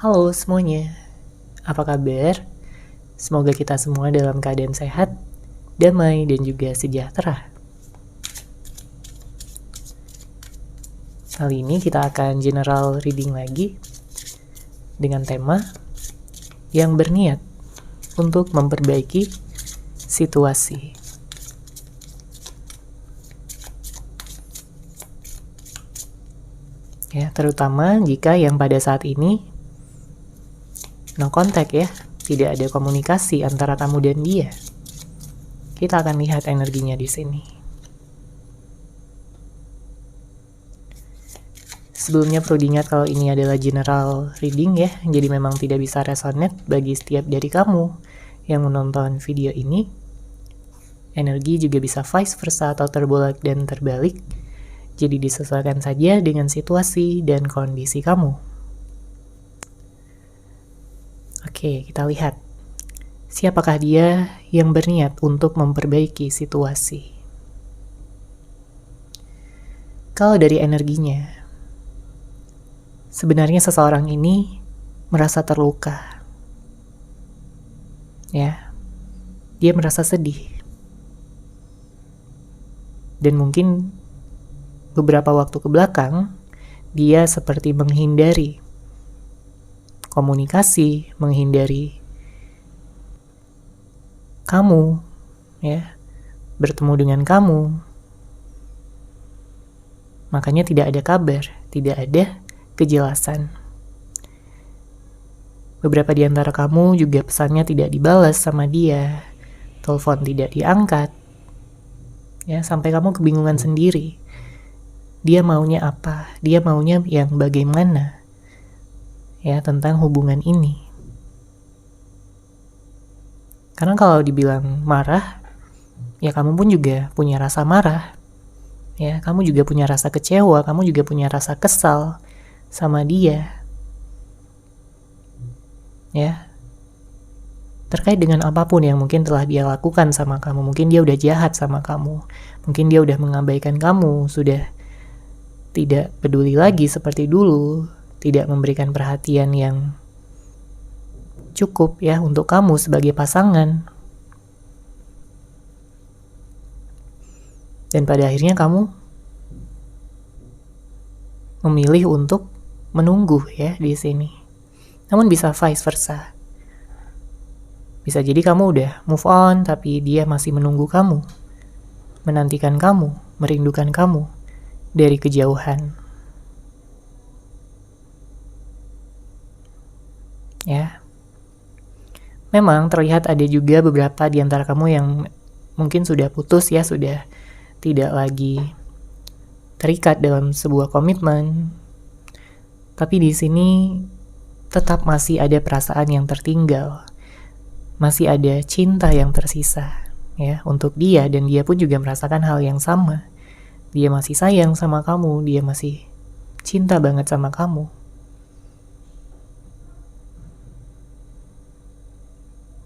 Halo semuanya, apa kabar? Semoga kita semua dalam keadaan sehat, damai, dan juga sejahtera. Kali ini kita akan general reading lagi dengan tema yang berniat untuk memperbaiki situasi. Ya, terutama jika yang pada saat ini no contact ya, tidak ada komunikasi antara kamu dan dia. Kita akan lihat energinya di sini. Sebelumnya perlu diingat kalau ini adalah general reading ya, jadi memang tidak bisa resonate bagi setiap dari kamu yang menonton video ini. Energi juga bisa vice versa atau terbolak dan terbalik, jadi disesuaikan saja dengan situasi dan kondisi kamu. Oke, kita lihat. Siapakah dia yang berniat untuk memperbaiki situasi? Kalau dari energinya, sebenarnya seseorang ini merasa terluka. Ya, dia merasa sedih. Dan mungkin beberapa waktu ke belakang, dia seperti menghindari komunikasi, menghindari kamu, ya, bertemu dengan kamu. Makanya tidak ada kabar, tidak ada kejelasan. Beberapa di antara kamu juga pesannya tidak dibalas sama dia, telepon tidak diangkat, ya, sampai kamu kebingungan sendiri. Dia maunya apa? Dia maunya yang bagaimana? Ya, tentang hubungan ini. Karena kalau dibilang marah, ya kamu pun juga punya rasa marah. Ya, kamu juga punya rasa kecewa, kamu juga punya rasa kesal sama dia. Ya. Terkait dengan apapun yang mungkin telah dia lakukan sama kamu. Mungkin dia udah jahat sama kamu. Mungkin dia udah mengabaikan kamu, sudah tidak peduli lagi seperti dulu, tidak memberikan perhatian yang cukup ya untuk kamu sebagai pasangan. Dan pada akhirnya kamu memilih untuk menunggu ya di sini. Namun bisa vice versa. Bisa jadi kamu udah move on tapi dia masih menunggu kamu, menantikan kamu, merindukan kamu dari kejauhan. Ya. Memang terlihat ada juga beberapa di antara kamu yang mungkin sudah putus ya, sudah tidak lagi terikat dalam sebuah komitmen. Tapi di sini tetap masih ada perasaan yang tertinggal. Masih ada cinta yang tersisa ya untuk dia, dan dia pun juga merasakan hal yang sama. Dia masih sayang sama kamu, dia masih cinta banget sama kamu.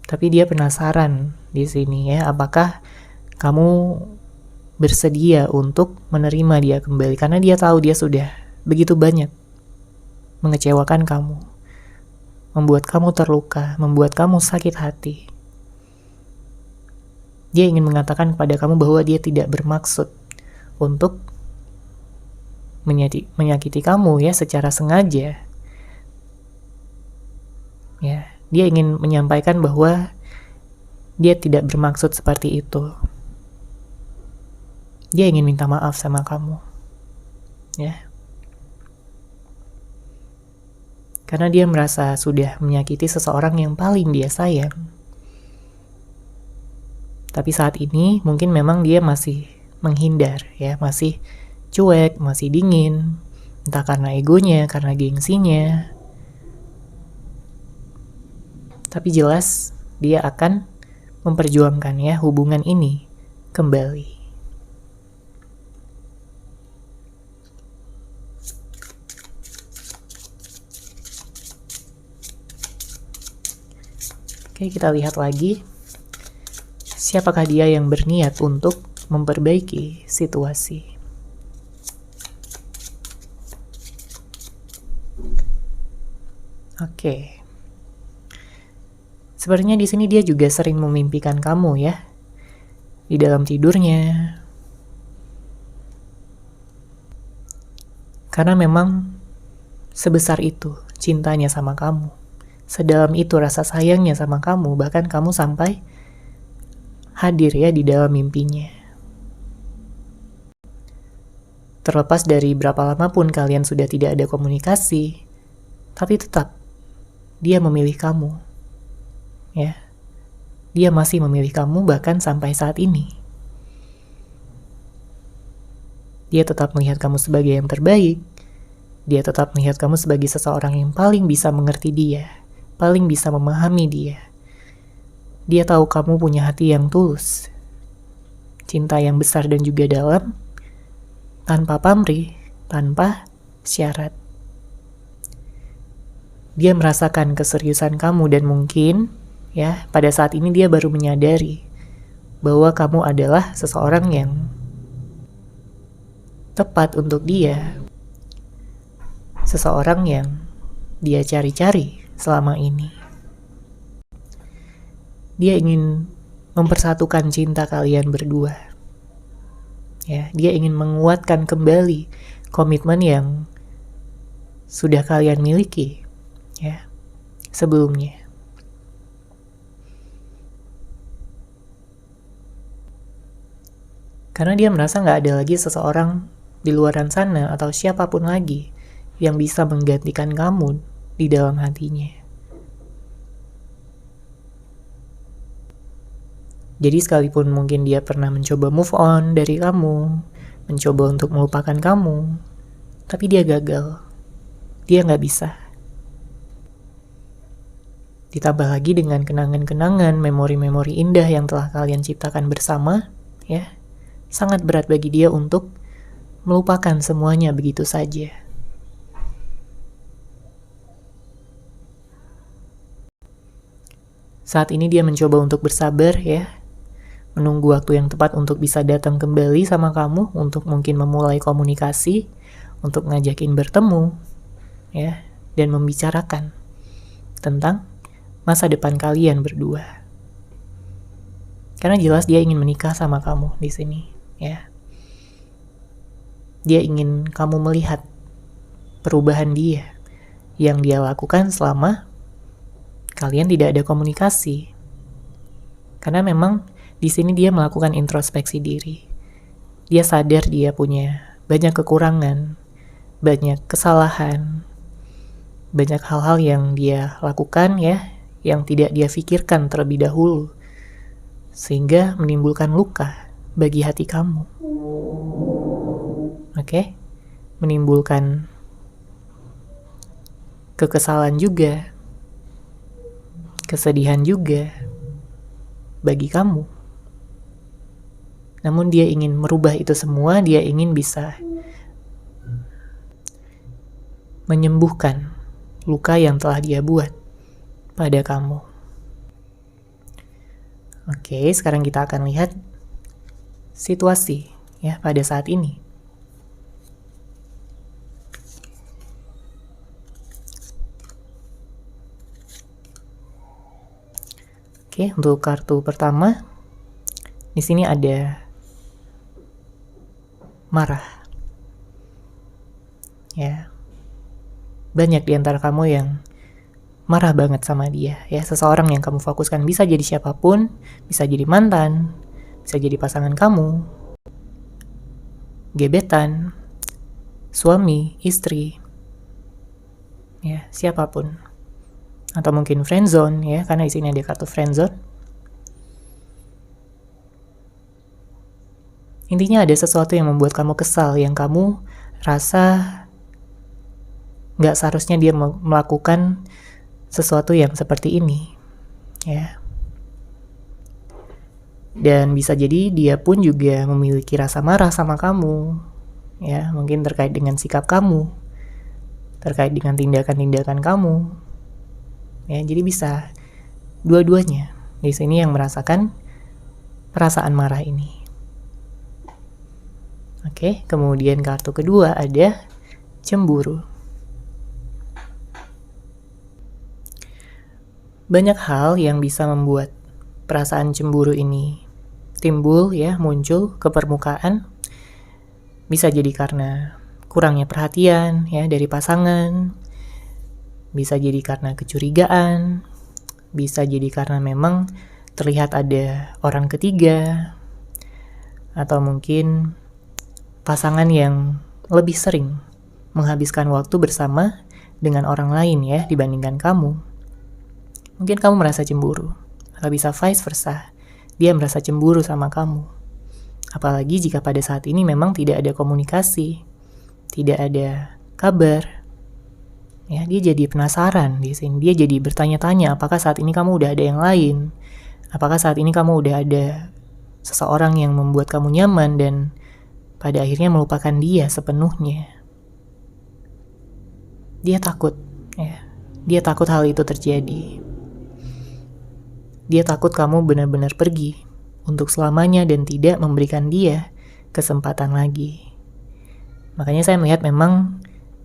Tapi dia penasaran di sini ya, apakah kamu bersedia untuk menerima dia kembali, karena dia tahu dia sudah begitu banyak mengecewakan kamu, membuat kamu terluka, membuat kamu sakit hati. Dia ingin mengatakan kepada kamu bahwa dia tidak bermaksud untuk menyakiti kamu ya secara sengaja. Ya, dia ingin menyampaikan bahwa dia tidak bermaksud seperti itu. Dia ingin minta maaf sama kamu. Ya. Karena dia merasa sudah menyakiti seseorang yang paling dia sayang. Tapi saat ini mungkin memang dia masih menghindar ya, masih cuek, masih dingin. Entah karena egonya, karena gengsinya. Tapi jelas dia akan memperjuangkan ya hubungan ini kembali. Oke, kita lihat lagi. Siapakah dia yang berniat untuk memperbaiki situasi? Oke. Sepertinya di sini dia juga sering memimpikan kamu ya, di dalam tidurnya. Karena memang sebesar itu cintanya sama kamu. Sedalam itu rasa sayangnya sama kamu, bahkan kamu sampai hadir ya di dalam mimpinya. Terlepas dari berapa lama pun kalian sudah tidak ada komunikasi, tapi tetap dia memilih kamu. Ya. Dia masih memilih kamu bahkan sampai saat ini. Dia tetap melihat kamu sebagai yang terbaik. Dia tetap melihat kamu sebagai seseorang yang paling bisa mengerti dia, paling bisa memahami dia. Dia tahu kamu punya hati yang tulus, cinta yang besar dan juga dalam, tanpa pamrih, tanpa syarat. Dia merasakan keseriusan kamu dan mungkin, ya, pada saat ini dia baru menyadari bahwa kamu adalah seseorang yang tepat untuk dia. Seseorang yang dia cari-cari selama ini. Dia ingin mempersatukan cinta kalian berdua. Ya, dia ingin menguatkan kembali komitmen yang sudah kalian miliki ya sebelumnya. Karena dia merasa nggak ada lagi seseorang di luaran sana atau siapapun lagi yang bisa menggantikan kamu di dalam hatinya. Jadi sekalipun mungkin dia pernah mencoba move on dari kamu, mencoba untuk melupakan kamu, tapi dia gagal. Dia nggak bisa. Ditambah lagi dengan kenangan-kenangan, memori-memori indah yang telah kalian ciptakan bersama, ya, sangat berat bagi dia untuk melupakan semuanya begitu saja. Saat ini dia mencoba untuk bersabar ya, menunggu waktu yang tepat untuk bisa datang kembali sama kamu, untuk mungkin memulai komunikasi, untuk ngajakin bertemu, ya, dan membicarakan tentang masa depan kalian berdua. Karena jelas dia ingin menikah sama kamu di sini, ya. Dia ingin kamu melihat perubahan dia yang dia lakukan selama kalian tidak ada komunikasi. Karena memang di sini dia melakukan introspeksi diri. Dia sadar dia punya banyak kekurangan, banyak kesalahan, banyak hal-hal yang dia lakukan ya, yang tidak dia pikirkan terlebih dahulu, sehingga menimbulkan luka bagi hati kamu. Oke? Menimbulkan kekesalan juga, kesedihan juga bagi kamu. Namun dia ingin merubah itu semua, dia ingin bisa menyembuhkan luka yang telah dia buat pada kamu. Oke, sekarang kita akan lihat situasi ya pada saat ini. Oke, untuk kartu pertama, di sini ada marah. Ya, banyak di antara kamu yang marah banget sama dia. Ya, seseorang yang kamu fokuskan bisa jadi siapapun, bisa jadi mantan, bisa jadi pasangan kamu, gebetan, suami, istri, ya siapapun. Atau mungkin friendzone ya, karena di sini ada kartu friendzone. Intinya ada sesuatu yang membuat kamu kesal, yang kamu rasa nggak seharusnya dia melakukan sesuatu yang seperti ini, ya. Dan bisa jadi dia pun juga memiliki rasa marah sama kamu, ya, mungkin terkait dengan sikap kamu, terkait dengan tindakan-tindakan kamu. Ya, jadi bisa dua-duanya di sini yang merasakan perasaan marah ini. Oke, kemudian kartu kedua ada cemburu. Banyak hal yang bisa membuat perasaan cemburu ini timbul ya, muncul ke permukaan. Bisa jadi karena kurangnya perhatian ya dari pasangan, bisa jadi karena kecurigaan, bisa jadi karena memang terlihat ada orang ketiga, atau mungkin pasangan yang lebih sering menghabiskan waktu bersama dengan orang lain ya dibandingkan kamu. Mungkin kamu merasa cemburu, atau bisa vice versa, dia merasa cemburu sama kamu. Apalagi jika pada saat ini memang tidak ada komunikasi, tidak ada kabar. Ya, dia jadi penasaran di sini. Dia jadi bertanya-tanya, apakah saat ini kamu udah ada yang lain? Apakah saat ini kamu udah ada seseorang yang membuat kamu nyaman dan pada akhirnya melupakan dia sepenuhnya? Dia takut, ya. Dia takut hal itu terjadi. Dia takut kamu benar-benar pergi untuk selamanya dan tidak memberikan dia kesempatan lagi. Makanya saya melihat memang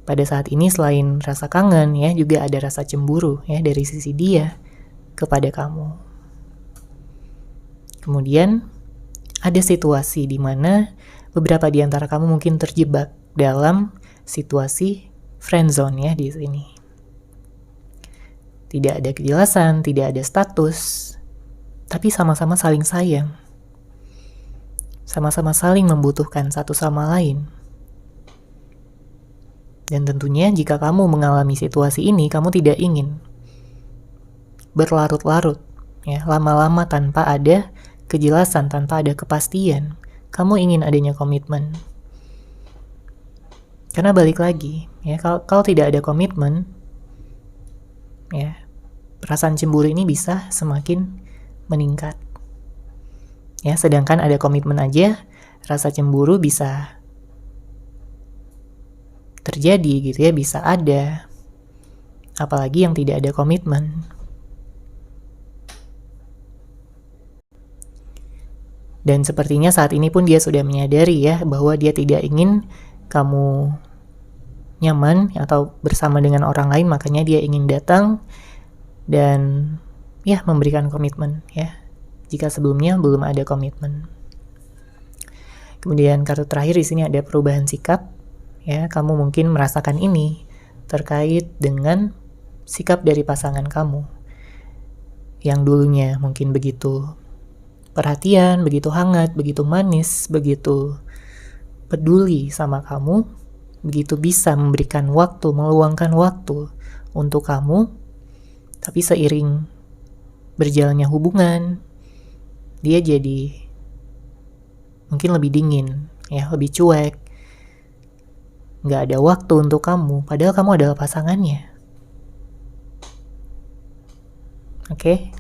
pada saat ini selain rasa kangen ya, juga ada rasa cemburu ya dari sisi dia kepada kamu. Kemudian ada situasi di mana beberapa di antara kamu mungkin terjebak dalam situasi friendzone ya di sini. Tidak ada kejelasan, tidak ada status, tapi sama-sama saling sayang. Sama-sama saling membutuhkan satu sama lain. Dan tentunya jika kamu mengalami situasi ini, kamu tidak ingin berlarut-larut, ya, lama-lama tanpa ada kejelasan, tanpa ada kepastian. Kamu ingin adanya komitmen. Karena balik lagi, ya, kalau tidak ada komitmen, ya, perasaan cemburu ini bisa semakin meningkat. Ya, sedangkan ada komitmen aja, rasa cemburu bisa terjadi gitu ya, bisa ada. Apalagi yang tidak ada komitmen. Dan sepertinya saat ini pun dia sudah menyadari ya bahwa dia tidak ingin kamu nyaman atau bersama dengan orang lain, makanya dia ingin datang dan ya memberikan komitmen ya, jika sebelumnya belum ada komitmen. Kemudian kartu terakhir di sini ada perubahan sikap ya, kamu mungkin merasakan ini terkait dengan sikap dari pasangan kamu yang dulunya mungkin begitu perhatian, begitu hangat, begitu manis, begitu peduli sama kamu, begitu bisa memberikan waktu, meluangkan waktu untuk kamu. Tapi seiring berjalannya hubungan, dia jadi mungkin lebih dingin, ya, lebih cuek, nggak ada waktu untuk kamu, padahal kamu adalah pasangannya. Oke?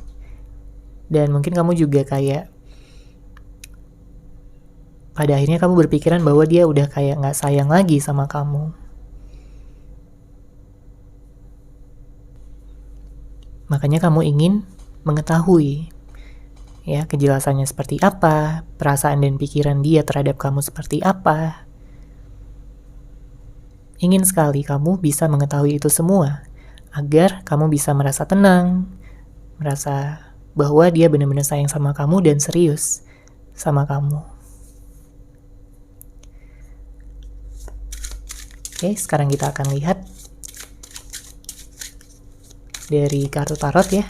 Dan mungkin kamu juga kayak pada akhirnya kamu berpikiran bahwa dia udah kayak nggak sayang lagi sama kamu. Makanya kamu ingin mengetahui ya kejelasannya seperti apa, perasaan dan pikiran dia terhadap kamu seperti apa. Ingin sekali kamu bisa mengetahui itu semua, agar kamu bisa merasa tenang, merasa bahwa dia benar-benar sayang sama kamu dan serius sama kamu. Oke, sekarang kita akan lihat dari kartu tarot ya.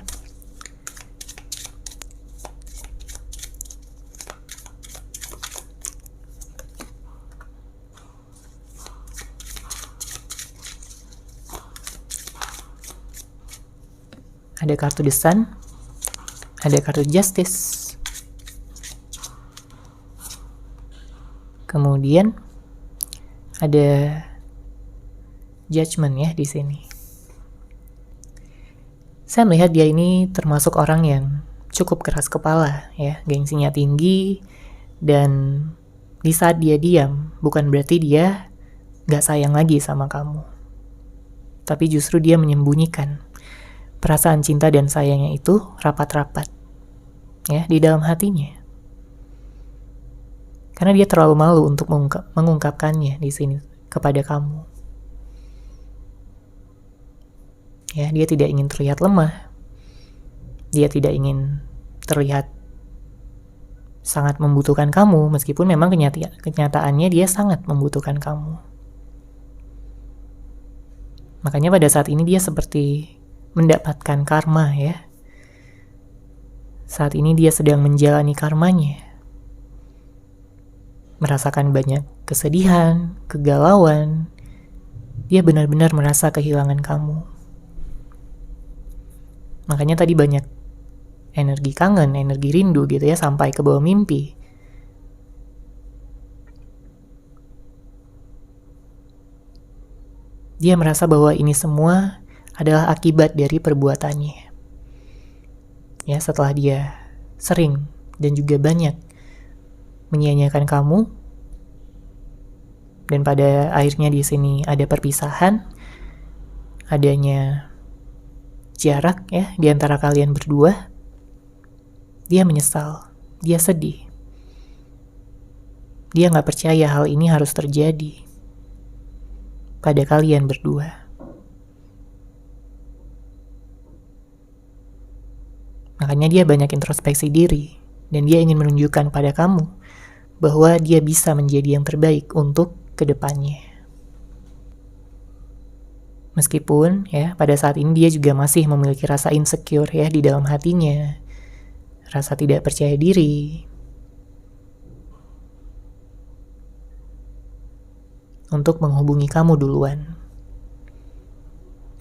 Ada kartu The Sun, ada kartu Justice, kemudian ada Judgment ya di sini. Saya melihat dia ini termasuk orang yang cukup keras kepala ya, gengsinya tinggi, dan di saat dia diam bukan berarti dia gak sayang lagi sama kamu, tapi justru dia menyembunyikan perasaan cinta dan sayangnya itu rapat-rapat ya di dalam hatinya, karena dia terlalu malu untuk mengungkapkannya di sini kepada kamu. Ya, dia tidak ingin terlihat lemah. Dia tidak ingin terlihat sangat membutuhkan kamu, meskipun memang kenyataannya dia sangat membutuhkan kamu. Makanya pada saat ini dia seperti mendapatkan karma ya. Saat ini dia sedang menjalani karmanya. Merasakan banyak kesedihan, kegalauan. Dia benar-benar merasa kehilangan kamu. Makanya tadi banyak energi kangen, energi rindu gitu ya, sampai ke bawah mimpi. Dia merasa bahwa ini semua adalah akibat dari perbuatannya. Ya, setelah dia sering dan juga banyak menyia-nyiakan kamu, dan pada akhirnya di sini ada perpisahan, adanya jarak ya di antara kalian berdua, dia menyesal, dia sedih. Dia nggak percaya hal ini harus terjadi pada kalian berdua. Makanya dia banyak introspeksi diri, dan dia ingin menunjukkan pada kamu bahwa dia bisa menjadi yang terbaik untuk kedepannya. Meskipun ya pada saat ini dia juga masih memiliki rasa insecure ya di dalam hatinya, rasa tidak percaya diri, untuk menghubungi kamu duluan,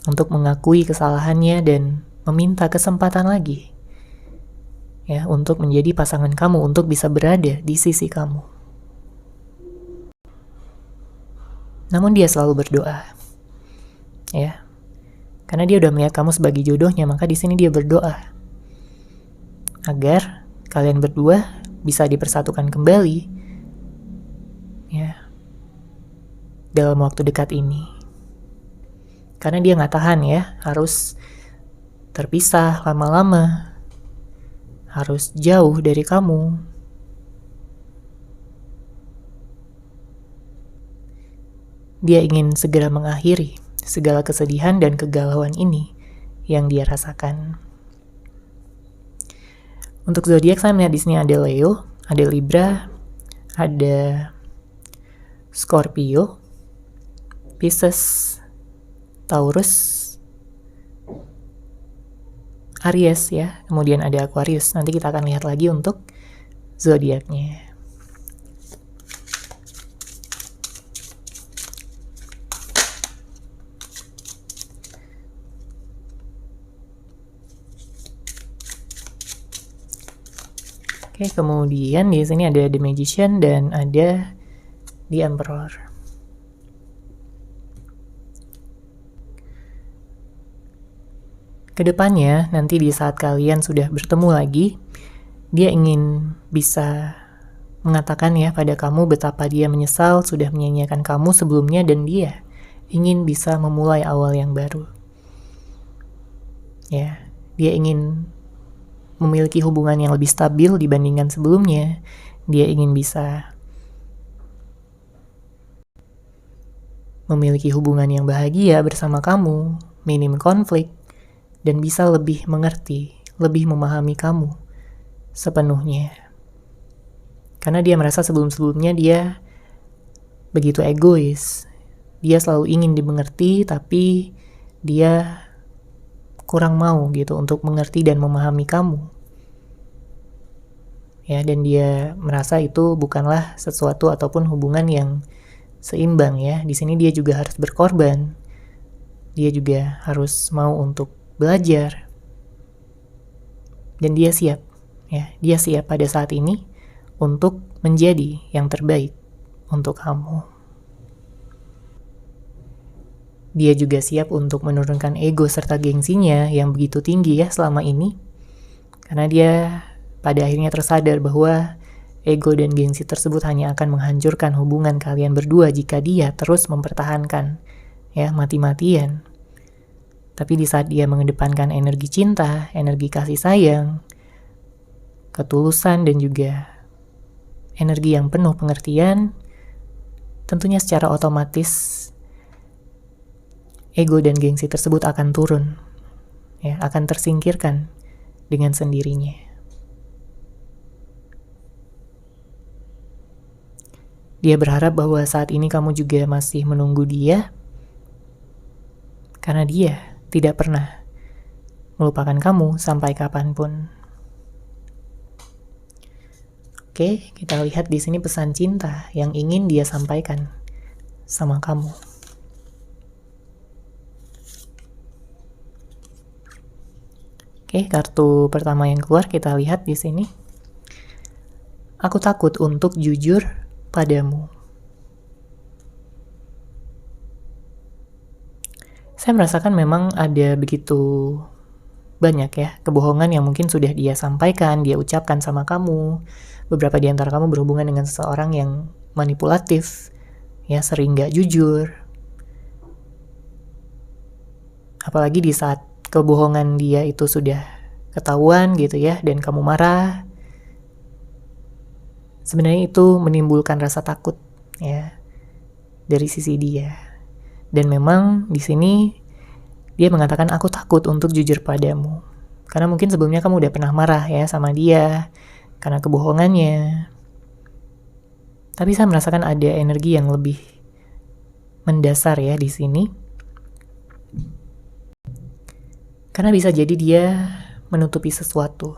untuk mengakui kesalahannya dan meminta kesempatan lagi ya untuk menjadi pasangan kamu, untuk bisa berada di sisi kamu. Namun dia selalu berdoa ya, karena dia udah melihat kamu sebagai jodohnya, maka di sini dia berdoa agar kalian berdua bisa dipersatukan kembali ya dalam waktu dekat ini. Karena dia nggak tahan ya harus terpisah lama-lama, harus jauh dari kamu. Dia ingin segera mengakhiri segala kesedihan dan kegalauan ini yang dia rasakan. Untuk zodiak saya melihat di sini ada Leo, ada Libra, ada Scorpio, Pisces, Taurus, Aries ya, kemudian ada Aquarius. Nanti kita akan lihat lagi untuk zodiaknya. Oke, kemudian di sini ada The Magician dan ada The Emperor. Kedepannya, nanti di saat kalian sudah bertemu lagi, dia ingin bisa mengatakan ya pada kamu betapa dia menyesal sudah menyanyiakan kamu sebelumnya, dan dia ingin bisa memulai awal yang baru. Ya, dia ingin memiliki hubungan yang lebih stabil dibandingkan sebelumnya. Dia ingin bisa memiliki hubungan yang bahagia bersama kamu, minim konflik, dan bisa lebih mengerti, lebih memahami kamu sepenuhnya. Karena dia merasa sebelum-sebelumnya dia begitu egois. Dia selalu ingin dimengerti, tapi dia kurang mau gitu untuk mengerti dan memahami kamu. Ya, dan dia merasa itu bukanlah sesuatu ataupun hubungan yang seimbang ya. Di sini dia juga harus berkorban. Dia juga harus mau untuk belajar. Dan dia siap ya. Dia siap pada saat ini untuk menjadi yang terbaik untuk kamu. Dia juga siap untuk menurunkan ego serta gengsinya yang begitu tinggi ya selama ini. Karena dia pada akhirnya tersadar bahwa ego dan gengsi tersebut hanya akan menghancurkan hubungan kalian berdua jika dia terus mempertahankan ya mati-matian. Tapi di saat dia mengedepankan energi cinta, energi kasih sayang, ketulusan, dan juga energi yang penuh pengertian, tentunya secara otomatis ego dan gengsi tersebut akan turun, ya, akan tersingkirkan dengan sendirinya. Dia berharap bahwa saat ini kamu juga masih menunggu dia, karena dia tidak pernah melupakan kamu sampai kapanpun. Oke, kita lihat di sini pesan cinta yang ingin dia sampaikan sama kamu. Oke, kartu pertama yang keluar kita lihat di sini. Aku takut untuk jujur padamu. Saya merasakan memang ada begitu banyak ya kebohongan yang mungkin sudah dia sampaikan, dia ucapkan sama kamu. Beberapa di antara kamu berhubungan dengan seseorang yang manipulatif, ya sering gak jujur. Apalagi di saat kebohongan dia itu sudah ketahuan gitu ya, dan kamu marah. Sebenarnya itu menimbulkan rasa takut ya dari sisi dia. Dan memang di sini dia mengatakan aku takut untuk jujur padamu. Karena mungkin sebelumnya kamu udah pernah marah ya sama dia karena kebohongannya. Tapi saya merasakan ada energi yang lebih mendasar ya di sini. Karena bisa jadi dia menutupi sesuatu.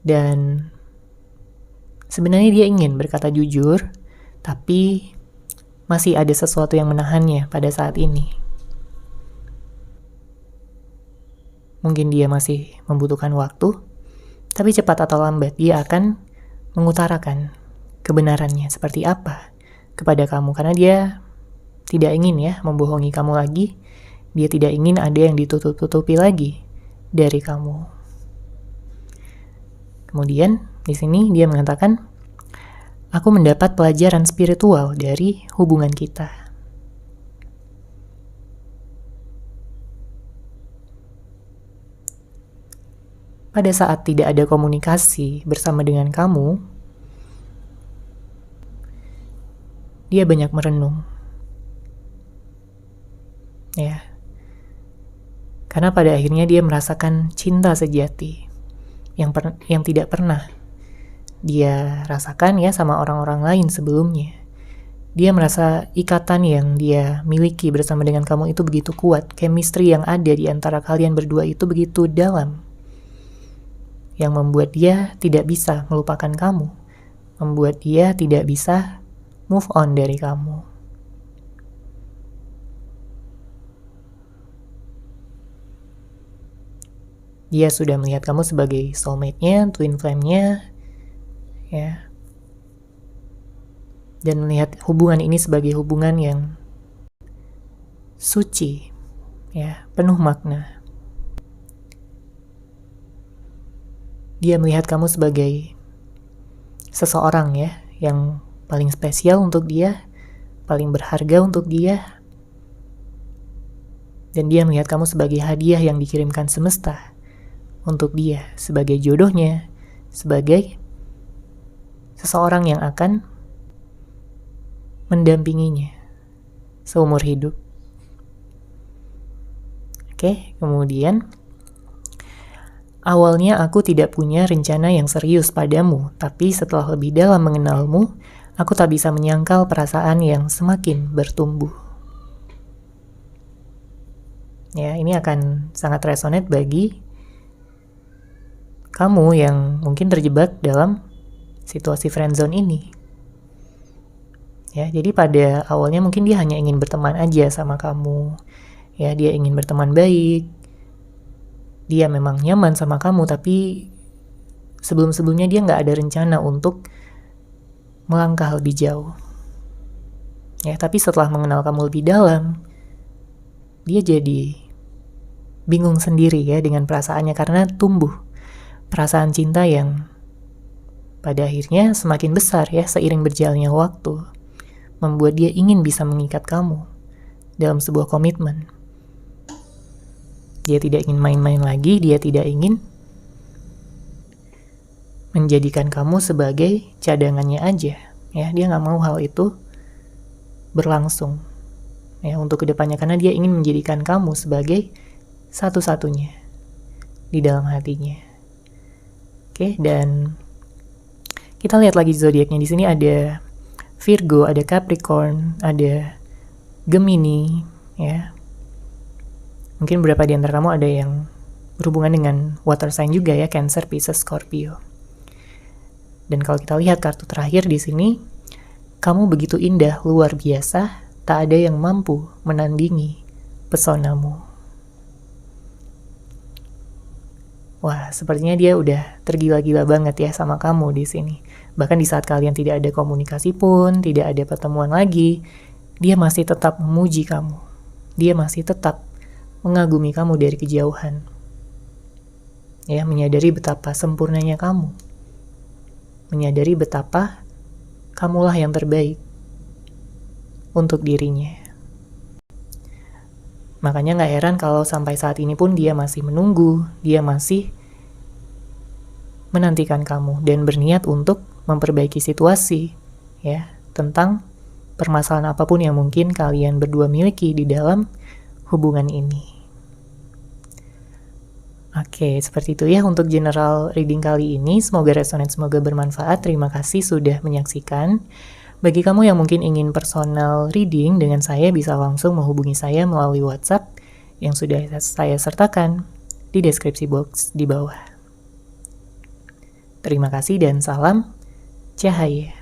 Dan sebenarnya dia ingin berkata jujur, tapi masih ada sesuatu yang menahannya pada saat ini. Mungkin dia masih membutuhkan waktu, tapi cepat atau lambat dia akan mengutarakan kebenarannya seperti apa kepada kamu. Karena dia tidak ingin ya membohongi kamu lagi. Dia tidak ingin ada yang ditutup-tutupi lagi dari kamu. Kemudian di sini dia mengatakan, aku mendapat pelajaran spiritual dari hubungan kita. Pada saat tidak ada komunikasi bersama dengan kamu, dia banyak merenung. Ya. Karena pada akhirnya dia merasakan cinta sejati yang tidak pernah dia rasakan ya sama orang-orang lain sebelumnya. Dia merasa ikatan yang dia miliki bersama dengan kamu itu begitu kuat. Chemistry yang ada di antara kalian berdua itu begitu dalam. Yang membuat dia tidak bisa melupakan kamu. Membuat dia tidak bisa move on dari kamu. Dia sudah melihat kamu sebagai soulmate-nya, twin flame-nya, ya. Dan melihat hubungan ini sebagai hubungan yang suci, ya, penuh makna. Dia melihat kamu sebagai seseorang ya, yang paling spesial untuk dia, paling berharga untuk dia. Dan dia melihat kamu sebagai hadiah yang dikirimkan semesta untuk dia, sebagai jodohnya, sebagai seseorang yang akan mendampinginya seumur hidup. Oke, kemudian awalnya aku tidak punya rencana yang serius padamu, tapi setelah lebih dalam mengenalmu, aku tak bisa menyangkal perasaan yang semakin bertumbuh. Ya, ini akan sangat resonate bagi kamu yang mungkin terjebak dalam situasi friendzone ini. Ya, jadi pada awalnya mungkin dia hanya ingin berteman aja sama kamu. Ya, dia ingin berteman baik. Dia memang nyaman sama kamu, tapi sebelum-sebelumnya dia nggak ada rencana untuk melangkah lebih jauh. Ya, tapi setelah mengenal kamu lebih dalam, dia jadi bingung sendiri ya dengan perasaannya karena tumbuh perasaan cinta yang pada akhirnya semakin besar ya seiring berjalannya waktu, membuat dia ingin bisa mengikat kamu dalam sebuah komitmen. Dia tidak ingin main-main lagi, dia tidak ingin menjadikan kamu sebagai cadangannya aja. Ya, dia nggak mau hal itu berlangsung ya untuk kedepannya, karena dia ingin menjadikan kamu sebagai satu-satunya di dalam hatinya. Oke, dan kita lihat lagi zodiaknya. Di sini ada Virgo, ada Capricorn, ada Gemini, ya. Mungkin beberapa di antara kamu ada yang berhubungan dengan water sign juga ya, Cancer, Pisces, Scorpio. Dan kalau kita lihat kartu terakhir di sini, kamu begitu indah, luar biasa, tak ada yang mampu menandingi pesonamu. Wah, sepertinya dia udah tergila-gila banget ya sama kamu di sini. Bahkan di saat kalian tidak ada komunikasi pun, tidak ada pertemuan lagi, dia masih tetap memuji kamu. Dia masih tetap mengagumi kamu dari kejauhan. Ya, menyadari betapa sempurnanya kamu. Menyadari betapa kamulah yang terbaik untuk dirinya. Makanya gak heran kalau sampai saat ini pun dia masih menunggu, dia masih menantikan kamu dan berniat untuk memperbaiki situasi, ya, tentang permasalahan apapun yang mungkin kalian berdua miliki di dalam hubungan ini. Oke, seperti itu ya untuk general reading kali ini. Semoga resonate, semoga bermanfaat. Terima kasih sudah menyaksikan. Bagi kamu yang mungkin ingin personal reading dengan saya, bisa langsung menghubungi saya melalui WhatsApp yang sudah saya sertakan di deskripsi box di bawah. Terima kasih dan salam cahaya.